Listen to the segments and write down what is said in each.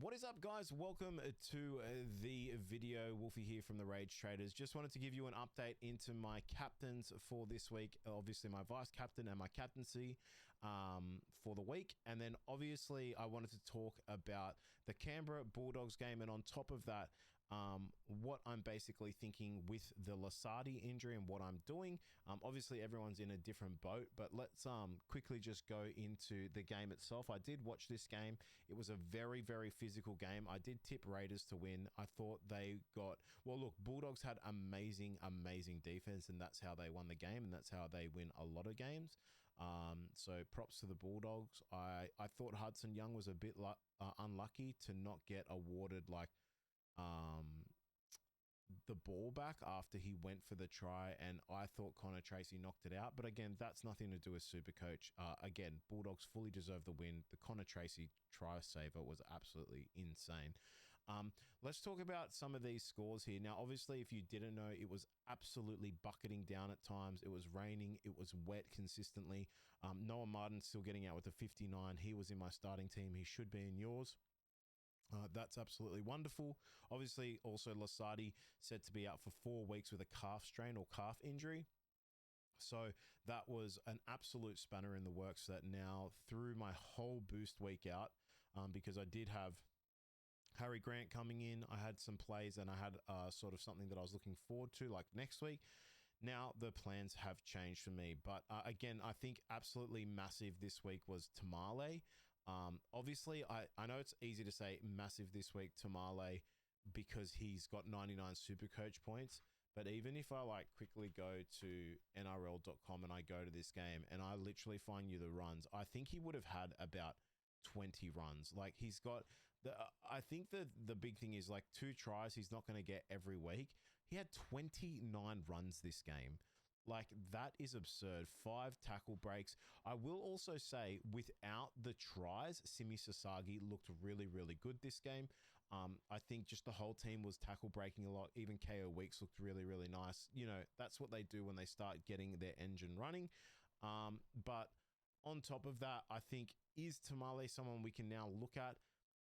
What is up, guys? Welcome to the video. Wolfie here from the Rage Traders. Just wanted to give you an update into my captains for this week. Obviously my vice captain and my captaincy for the week, and then obviously I wanted to talk about the Canberra Bulldogs game, and on top of that, what I'm basically thinking with the Lisati injury and what I'm doing. Obviously everyone's in a different boat, but let's quickly just go into the game itself. I did watch this game. It was a very physical game. I did tip Raiders to win. I thought they got, well, look, Bulldogs had amazing defense, and that's how they won the game, and that's how they win a lot of games. So props to the Bulldogs. I thought Hudson Young was a bit unlucky to not get awarded like the ball back after he went for the try, and I thought Connor Tracy knocked it out. But again, that's nothing to do with Supercoach. Again, Bulldogs fully deserve the win. The Connor Tracy try saver was absolutely insane. Let's talk about some of these scores here. Now, obviously, if you didn't know, it was absolutely bucketing down at times. It was raining. It was wet consistently. Noah Martin's still getting out with a 59. He was in my starting team. He should be in yours. That's absolutely wonderful. Obviously, also Lisati said to be out for 4 weeks with a calf strain or calf injury. So that was an absolute spanner in the works that now threw my whole boost week out, because I did have Harry Grant coming in. I had some plays, and I had sort of something that I was looking forward to like next week. Now the plans have changed for me, but again, I think absolutely massive this week was Tamale. Obviously, I know it's easy to say massive this week, Tamale, because he's got 99 Supercoach points. But even if I like quickly go to NRL.com and I go to this game and I literally find you the runs, I think he would have had about 20 runs. Like he's got I think the big thing is like 2 tries he's not going to get every week. He had 29 runs this game. Like, that is absurd. 5 tackle breaks. I will also say, without the tries, Simi Sasagi looked really good this game. I think just the whole team was tackle breaking a lot. Even KO Weeks looked really nice. You know, that's what they do when they start getting their engine running. But on top of that, I think, is Tamale someone we can now look at?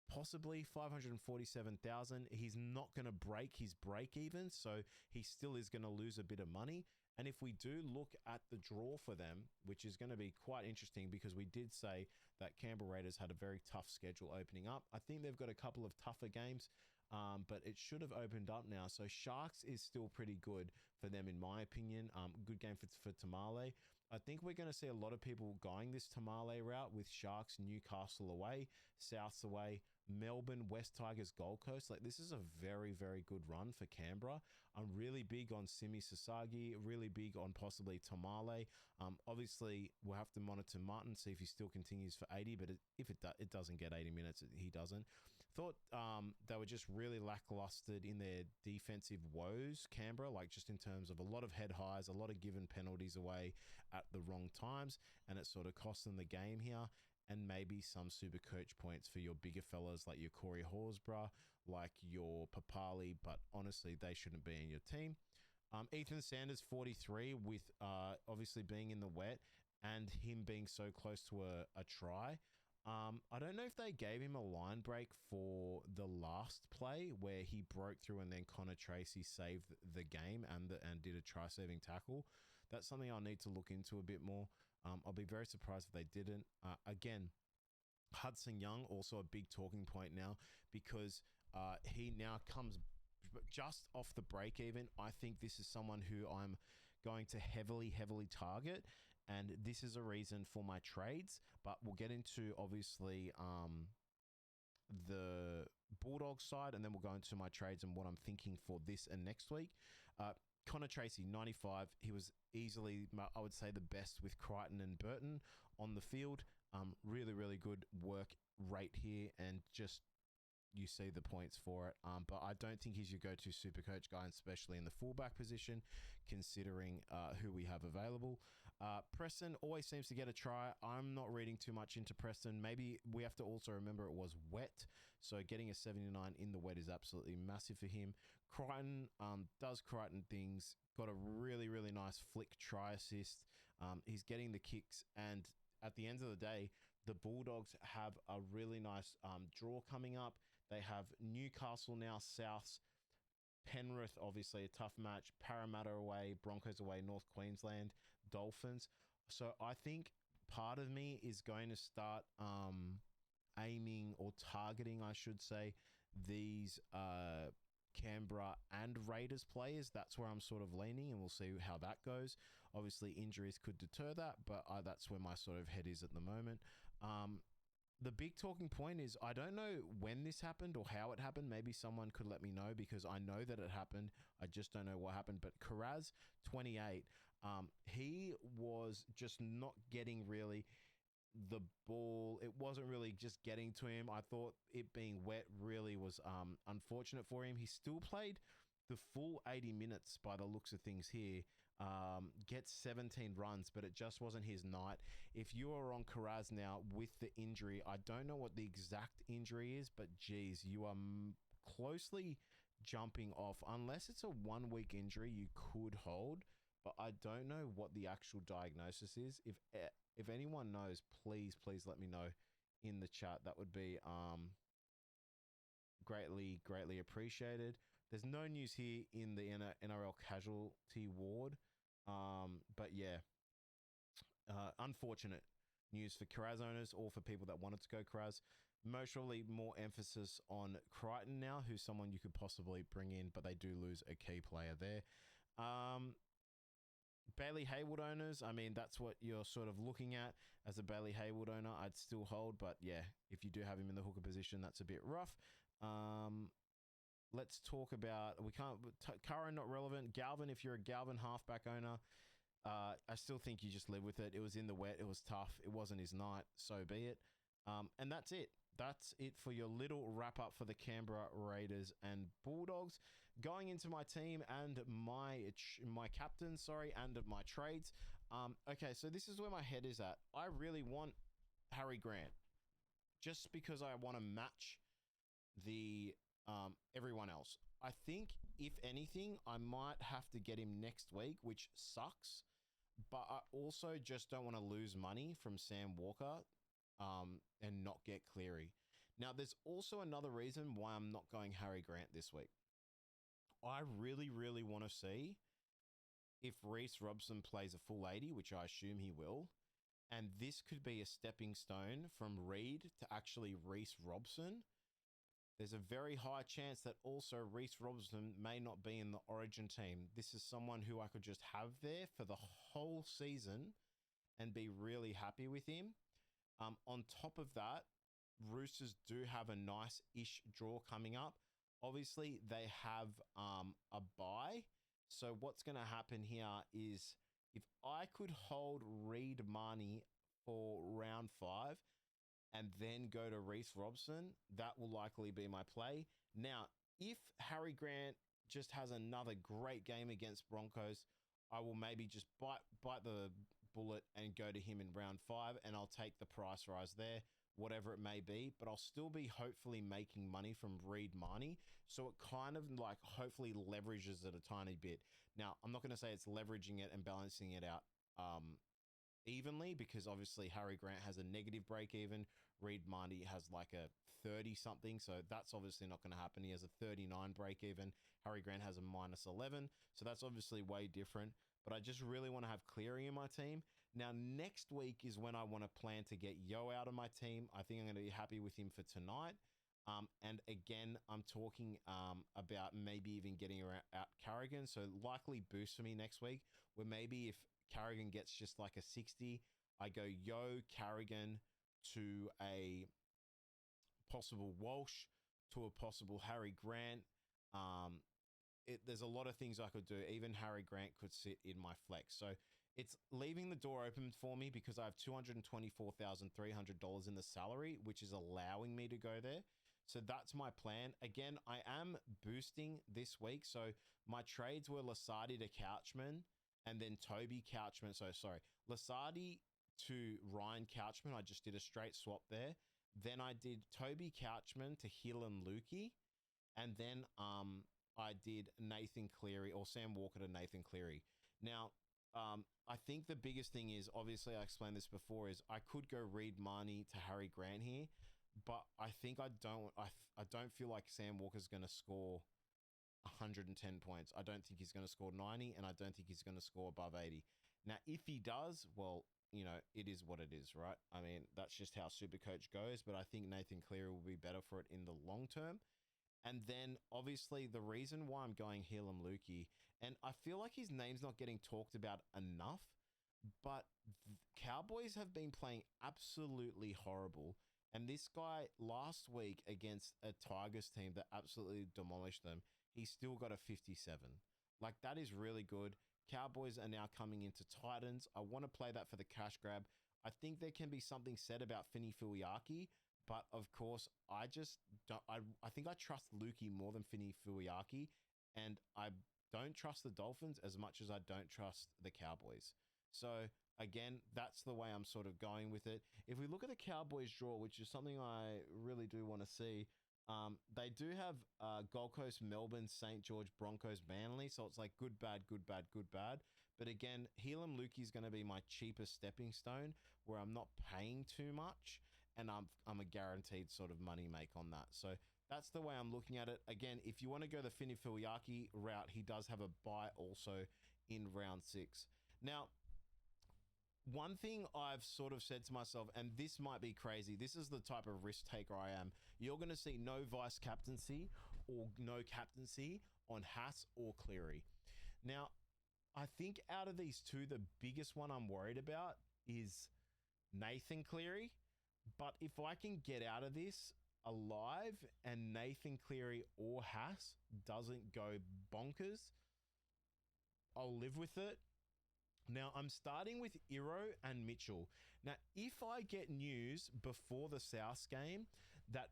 Possibly 547,000. He's not going to break his break even, so he still is going to lose a bit of money. And if we do look at the draw for them, which is going to be quite interesting because we did say that Canberra Raiders had a very tough schedule opening up. I think they've got a couple of tougher games, but it should have opened up now. So Sharks is still pretty good for them, in my opinion. Good game for Tamale. I think we're going to see a lot of people going this Tamale route with Sharks, Newcastle away, Souths away, Melbourne, West Tigers, Gold Coast. Like, this is a very good run for Canberra. I'm really big on Simi Sasagi, really big on possibly Tamale. Obviously, we'll have to monitor Martin, see if he still continues for 80, but if it doesn't get 80 minutes, he doesn't. Thought they were just really lackluster in their defensive woes, Canberra, like just in terms of a lot of head highs, a lot of given penalties away at the wrong times, and it sort of cost them the game here. And maybe some super coach points for your bigger fellas like your Corey Horsburgh, like your Papali, but honestly, they shouldn't be in your team. Ethan Sanders, 43, with obviously being in the wet and him being so close to a try. I don't know if they gave him a line break for the last play where he broke through and then Connor Tracy saved the game and did a try-saving tackle. That's something I'll need to look into a bit more. I'll be very surprised if they didn't. Again, Hudson Young, also a big talking point now because he now comes just off the break even. I think this is someone who I'm going to heavily target, and this is a reason for my trades, but we'll get into obviously the Bulldog side, and then we'll go into my trades and what I'm thinking for this and next week. Connor Tracy, 95. He was easily, I would say, the best with Crichton and Burton on the field. Really good work rate here, and just you see the points for it. But I don't think he's your go-to super coach guy, especially in the fullback position, considering who we have available. Preston always seems to get a try. I'm not reading too much into Preston. Maybe we have to also remember it was wet, so getting a 79 in the wet is absolutely massive for him. Crichton does Crichton things. Got a really nice flick try assist. He's getting the kicks, and at the end of the day, the Bulldogs have a really nice draw coming up. They have Newcastle now, Souths, Penrith, obviously a tough match, Parramatta away, Broncos away, North Queensland, Dolphins. So I think part of me is going to start aiming or targeting, I should say, these Canberra and Raiders players. That's where I'm sort of leaning, and we'll see how that goes. Obviously, injuries could deter that, but that's where my sort of head is at the moment. The big talking point is I don't know when this happened or how it happened. Maybe someone could let me know because I know that it happened. I just don't know what happened. But Karaz, 28, he was just not getting really the ball. It wasn't really just getting to him. I thought it being wet really was unfortunate for him. He still played the full 80 minutes by the looks of things here. Gets 17 runs, but it just wasn't his night. If you are on Karaz now with the injury, I don't know what the exact injury is, but geez, you are closely jumping off. Unless it's a 1 week injury, you could hold, but I don't know what the actual diagnosis is. If anyone knows, please let me know in the chat. That would be greatly appreciated. There's no news here in the NRL casualty ward. But yeah, unfortunate news for Karaz owners or for people that wanted to go Karaz. Mostly more emphasis on Crichton now, who's someone you could possibly bring in, but they do lose a key player there. Bailey Hayward owners, I mean, that's what you're sort of looking at as a Bailey Hayward owner. I'd still hold, but yeah, if you do have him in the hooker position, that's a bit rough. Let's talk about, Curran not relevant. Galvin, if you're a Galvin halfback owner, I still think you just live with it. It was in the wet. It was tough. It wasn't his night. So be it. And that's it. That's it for your little wrap up for the Canberra Raiders and Bulldogs. Going into my team and my captain, and my trades. Okay, so this is where my head is at. I really want Harry Grant just because I want to match the everyone else. I think if anything, I might have to get him next week, which sucks. But I also just don't want to lose money from Sam Walker and not get Cleary. Now, there's also another reason why I'm not going Harry Grant this week. I really want to see if Reece Robson plays a full 80, which I assume he will. And this could be a stepping stone from Reed to actually Reece Robson. There's a very high chance that also Reece Robson may not be in the Origin team. This is someone who I could just have there for the whole season and be really happy with him. On top of that, Roosters do have a nice-ish draw coming up. Obviously, they have a bye. So what's going to happen here is if I could hold Reed Marnie for round 5 and then go to Reece Robson, that will likely be my play. Now, if Harry Grant just has another great game against Broncos, I will maybe just bite the bullet and go to him in round 5, and I'll take the price rise there, whatever it may be, but I'll still be hopefully making money from Reed Marnie. So it kind of like hopefully leverages it a tiny bit. Now, I'm not going to say it's leveraging it and balancing it out evenly, because obviously Harry Grant has a negative break even. Reed Marnie has like a 30 something. So that's obviously not going to happen. He has a 39 break even. Harry Grant has a minus 11. So that's obviously way different. But I just really want to have Cleary in my team. Now, next week is when I want to plan to get Yo out of my team. I think I'm going to be happy with him for tonight. And again, I'm talking about maybe even getting out Carrigan. So likely boost for me next week, where maybe if Carrigan gets just like a 60, I go Yo, Carrigan to a possible Walsh, to a possible Harry Grant. There's a lot of things I could do. Even Harry Grant could sit in my flex. So it's leaving the door open for me because I have $224,300 in the salary, which is allowing me to go there. So that's my plan. Again, I am boosting this week. So my trades were Lisati to Couchman and then Toby Couchman. So sorry, Lisati to Ryan Couchman. I just did a straight swap there. Then I did Toby Couchman to Hill and Lukey. And then I did Nathan Cleary or Sam Walker to Nathan Cleary. Now, I think the biggest thing is, obviously I explained this before, is I could go Reed Marnie to Harry Grant here. but I don't feel like Sam Walker's going to score 110 points. I don't think he's going to score 90, and I don't think he's going to score above 80. Now, if he does, well, it is what it is, right? I mean, that's just how Supercoach goes, but I think Nathan Cleary will be better for it in the long term. And then, obviously, the reason why I'm going Helam Lukey, and I feel like his name's not getting talked about enough, but Cowboys have been playing absolutely horrible. And this guy last week against a Tigers team that absolutely demolished them, he still got a 57. Like, that is really good. Cowboys are now coming into Titans. I want to play that for the cash grab. I think there can be something said about Fini Fuiaki, but of course, I just don't. I think I trust Lukey more than Fini Fuiaki, and I don't trust the Dolphins as much as I don't trust the Cowboys. So again, that's the way I'm sort of going with it. If we look at the Cowboys draw, which is something I really do want to see, they do have Gold Coast, Melbourne, St. George, Broncos, Manly. So it's like good, bad, good, bad, good, bad. But again, Helam Lukey is going to be my cheapest stepping stone where I'm not paying too much and I'm a guaranteed sort of money make on that. So that's the way I'm looking at it. Again, if you want to go the Fini Fuiaki route, he does have a bye also in round 6. Now, one thing I've sort of said to myself, and this might be crazy, this is the type of risk taker I am. You're going to see no vice captaincy or no captaincy on Haas or Cleary. Now, I think out of these two, the biggest one I'm worried about is Nathan Cleary. But if I can get out of this alive and Nathan Cleary or Haas doesn't go bonkers, I'll live with it. Now, I'm starting with Iro and Mitchell. Now, if I get news before the South game that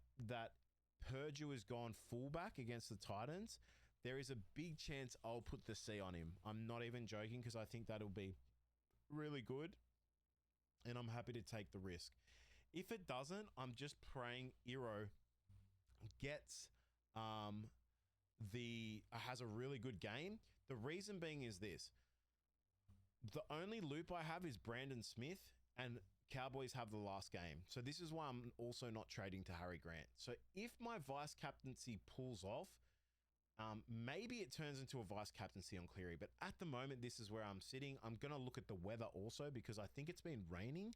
Purdue has gone fullback against the Titans, there is a big chance I'll put the C on him. I'm not even joking because I think that'll be really good, and I'm happy to take the risk. If it doesn't, I'm just praying Iro gets has a really good game. The reason being is this. The only loop I have is Brandon Smith, and Cowboys have the last game. So this is why I'm also not trading to Harry Grant. So if my vice captaincy pulls off, maybe it turns into a vice captaincy on Cleary. But at the moment, this is where I'm sitting. I'm going to look at the weather also because I think it's been raining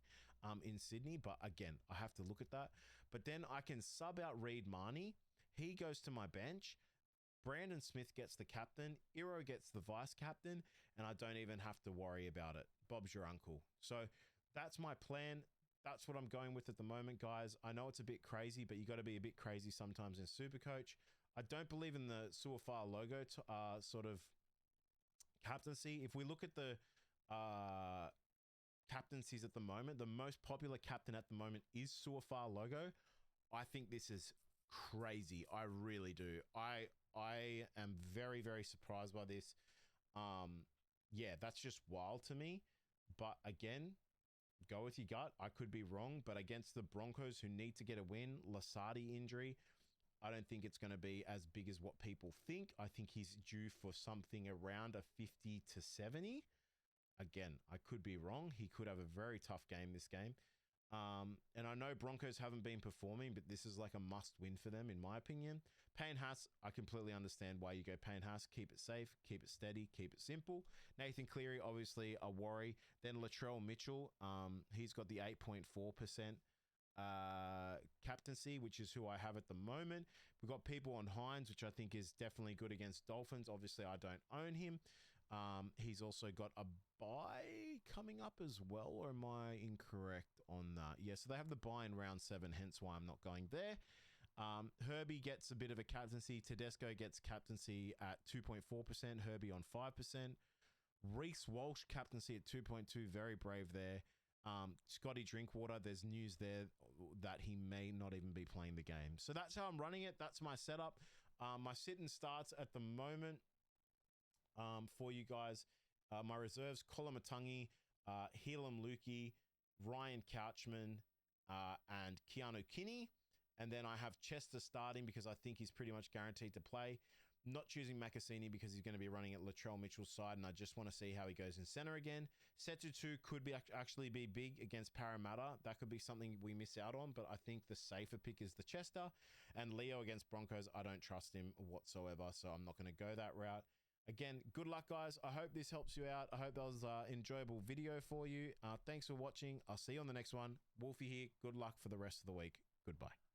in Sydney. But again, I have to look at that. But then I can sub out Reed Marnie. He goes to my bench. Brandon Smith gets the captain, Iro gets the vice captain, and I don't even have to worry about it. Bob's your uncle. So that's my plan. That's what I'm going with at the moment, guys. I know it's a bit crazy, but you got to be a bit crazy sometimes in Supercoach. I don't believe in the Suafar logo sort of captaincy. If we look at the captaincies at the moment, the most popular captain at the moment is Suafar logo. I think this is crazy. I really do. I am very, very surprised by this. Yeah, that's just wild to me. But again, go with your gut. I could be wrong, but against the Broncos who need to get a win, Lisati injury, I don't think it's going to be as big as what people think. I think he's due for something around a 50 to 70. Again, I could be wrong. He could have a very tough game this game. And I know Broncos haven't been performing, but this is like a must win for them, in my opinion. Payne Haas, I completely understand why you go Payne Haas. Keep it safe, keep it steady, keep it simple. Nathan Cleary, obviously a worry. Then Latrell Mitchell, he's got the 8.4% captaincy, which is who I have at the moment. We've got people on Hines, which I think is definitely good against Dolphins. Obviously, I don't own him. He's also got a bye coming up as well, or am I incorrect on that? Yeah, so they have the bye in round 7, hence why I'm not going there. Herbie gets a bit of a captaincy. Tedesco gets captaincy at 2.4%. Herbie on 5%. Reese Walsh captaincy at 2.2%. Very brave there. Scotty Drinkwater, there's news there that he may not even be playing the game. So that's how I'm running it. That's my setup. My sit and starts at the moment for you guys. My reserves, Colin Matungi, Helam Lukey, Ryan Couchman, and Keanu Kinney. And then I have Chester starting because I think he's pretty much guaranteed to play. Not choosing Makasini because he's going to be running at Latrell Mitchell's side, and I just want to see how he goes in center again. Setu 2 could be actually be big against Parramatta. That could be something we miss out on, but I think the safer pick is the Chester. And Leo against Broncos, I don't trust him whatsoever, so I'm not going to go that route. Again, good luck, guys. I hope this helps you out. I hope that was an enjoyable video for you. Thanks for watching. I'll see you on the next one. Wolfie here. Good luck for the rest of the week. Goodbye.